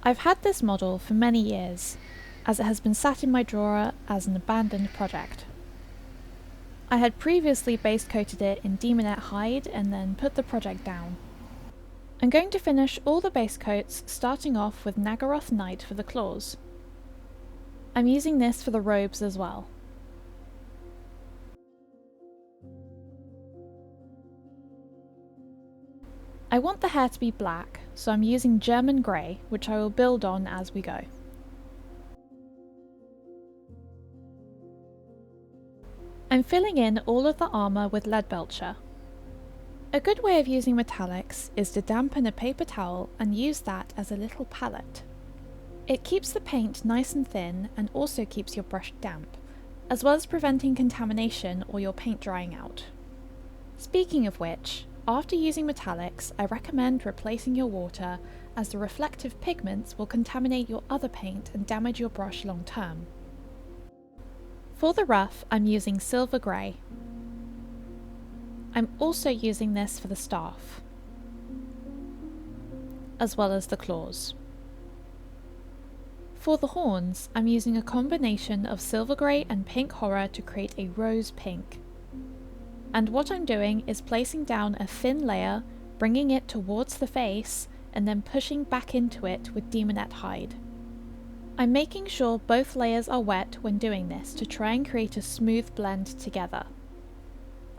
I've had this model for many years, as it has been sat in my drawer as an abandoned project. I had previously base coated it in Daemonette Hide and then put the project down. I'm going to finish all the base coats, starting off with Nagaroth Night for the claws. I'm using this for the robes as well. I want the hair to be black, so I'm using German Grey, which I will build on as we go. I'm filling in all of the armour with Leadbelcher. A good way of using metallics is to dampen a paper towel and use that as a little palette. It keeps the paint nice and thin and also keeps your brush damp, as well as preventing contamination or your paint drying out. Speaking of which, after using metallics, I recommend replacing your water, as the reflective pigments will contaminate your other paint and damage your brush long term. For the ruff, I'm using Silver Grey. I'm also using this for the staff, as well as the claws. For the horns, I'm using a combination of Silver Grey and Pink Horror to create a rose pink. And what I'm doing is placing down a thin layer, bringing it towards the face, and then pushing back into it with Daemonette Hide. I'm making sure both layers are wet when doing this to try and create a smooth blend together.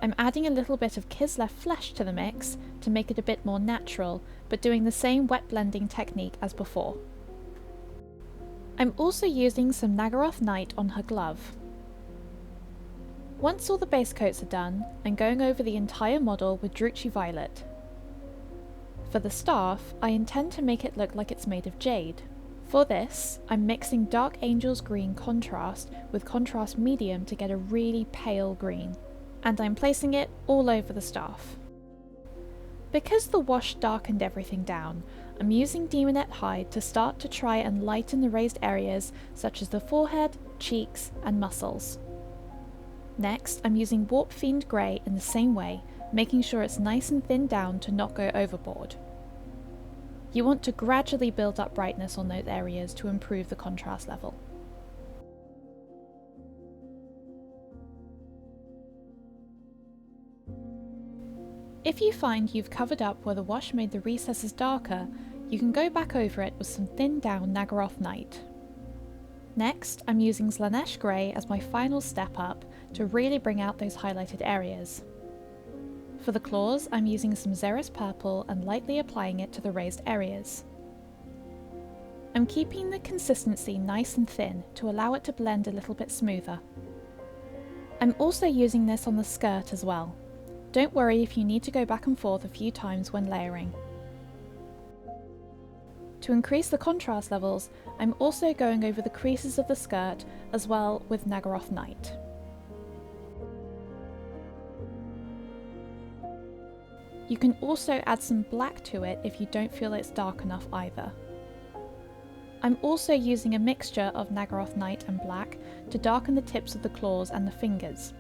I'm adding a little bit of Kislev Flesh to the mix to make it a bit more natural, but doing the same wet blending technique as before. I'm also using some Nagaroth Night on her glove. Once all the base coats are done, I'm going over the entire model with Druchii Violet. For the staff, I intend to make it look like it's made of jade. For this, I'm mixing Dark Angel's Green contrast with contrast medium to get a really pale green, and I'm placing it all over the staff. Because the wash darkened everything down, I'm using Daemonette Hide to start to try and lighten the raised areas such as the forehead, cheeks and muscles. Next, I'm using Warpfiend Grey in the same way, making sure it's nice and thinned down to not go overboard. You want to gradually build up brightness on those areas to improve the contrast level. If you find you've covered up where the wash made the recesses darker, you can go back over it with some thinned down Nagaroth Night. Next, I'm using Slaanesh Grey as my final step up to really bring out those highlighted areas. For the claws, I'm using some Xeris Purple and lightly applying it to the raised areas. I'm keeping the consistency nice and thin to allow it to blend a little bit smoother. I'm also using this on the skirt as well. Don't worry if you need to go back and forth a few times when layering. To increase the contrast levels, I'm also going over the creases of the skirt as well with Nagaroth Night. You can also add some black to it if you don't feel it's dark enough either. I'm also using a mixture of Nagaroth Night and black to darken the tips of the claws and the fingers.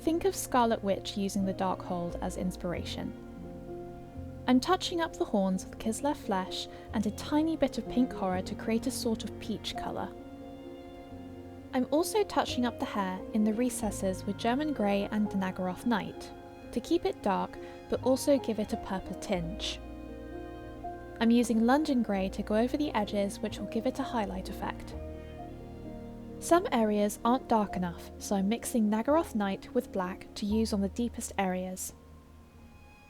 Think of Scarlet Witch using the Darkhold as inspiration. I'm touching up the horns with Kislev Flesh and a tiny bit of Pink Horror to create a sort of peach colour. I'm also touching up the hair in the recesses with German Grey and Nagaroth Night, to keep it dark but also give it a purple tinge. I'm using London Grey to go over the edges, which will give it a highlight effect. Some areas aren't dark enough, so I'm mixing Nagaroth Night with black to use on the deepest areas.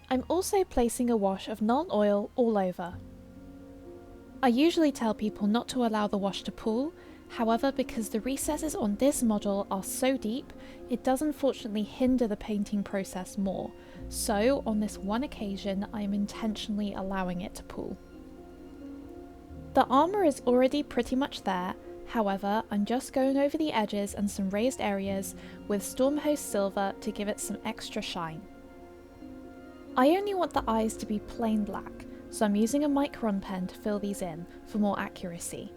I'm also placing a wash of Nuln Oil all over. I usually tell people not to allow the wash to pool, however, because the recesses on this model are so deep, it does unfortunately hinder the painting process more, so on this one occasion I am intentionally allowing it to pool. The armour is already pretty much there, however I'm just going over the edges and some raised areas with Stormhost Silver to give it some extra shine. I only want the eyes to be plain black, so I'm using a micron pen to fill these in for more accuracy,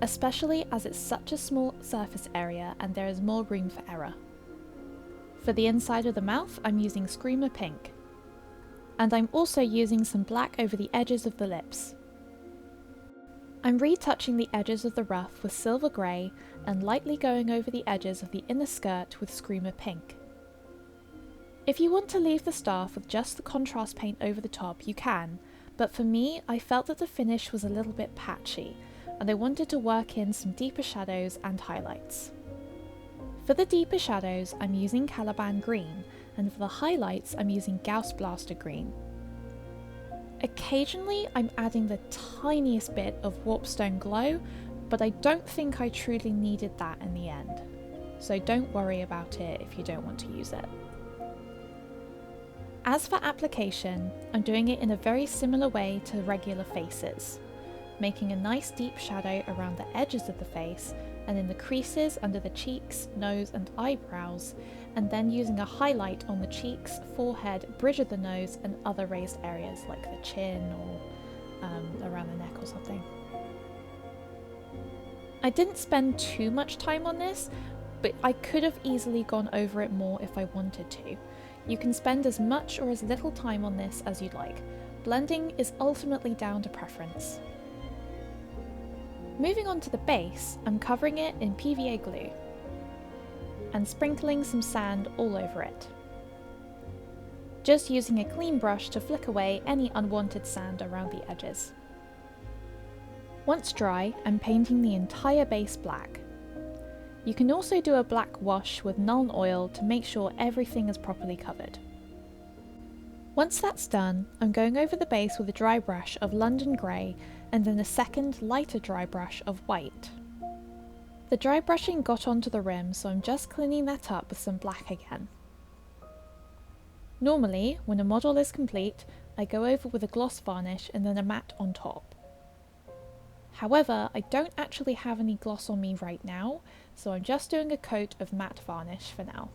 especially as it's such a small surface area and there is more room for error. For the inside of the mouth, I'm using Screamer Pink. And I'm also using some black over the edges of the lips. I'm retouching the edges of the ruff with silver grey and lightly going over the edges of the inner skirt with Screamer pink. If you want to leave the staff with just the contrast paint over the top, you can, but for me, I felt that the finish was a little bit patchy, and I wanted to work in some deeper shadows and highlights. For the deeper shadows, I'm using Caliban Green, and for the highlights, I'm using Gauss Blaster Green. Occasionally, I'm adding the tiniest bit of Warpstone Glow, but I don't think I truly needed that in the end, so don't worry about it if you don't want to use it. As for application, I'm doing it in a very similar way to regular faces, making a nice deep shadow around the edges of the face and in the creases under the cheeks, nose and eyebrows, and then using a highlight on the cheeks, forehead, bridge of the nose and other raised areas like the chin or around the neck or something. I didn't spend too much time on this, but I could have easily gone over it more if I wanted to. You can spend as much or as little time on this as you'd like. Blending is ultimately down to preference. Moving on to the base, I'm covering it in PVA glue and sprinkling some sand all over it. Just using a clean brush to flick away any unwanted sand around the edges. Once dry, I'm painting the entire base black. You can also do a black wash with Nuln Oil to make sure everything is properly covered. Once that's done, I'm going over the base with a dry brush of London Grey and then a second lighter dry brush of white. The dry brushing got onto the rim, so I'm just cleaning that up with some black again. Normally, when a model is complete, I go over with a gloss varnish and then a matte on top. However, I don't actually have any gloss on me right now, so I'm just doing a coat of matte varnish for now.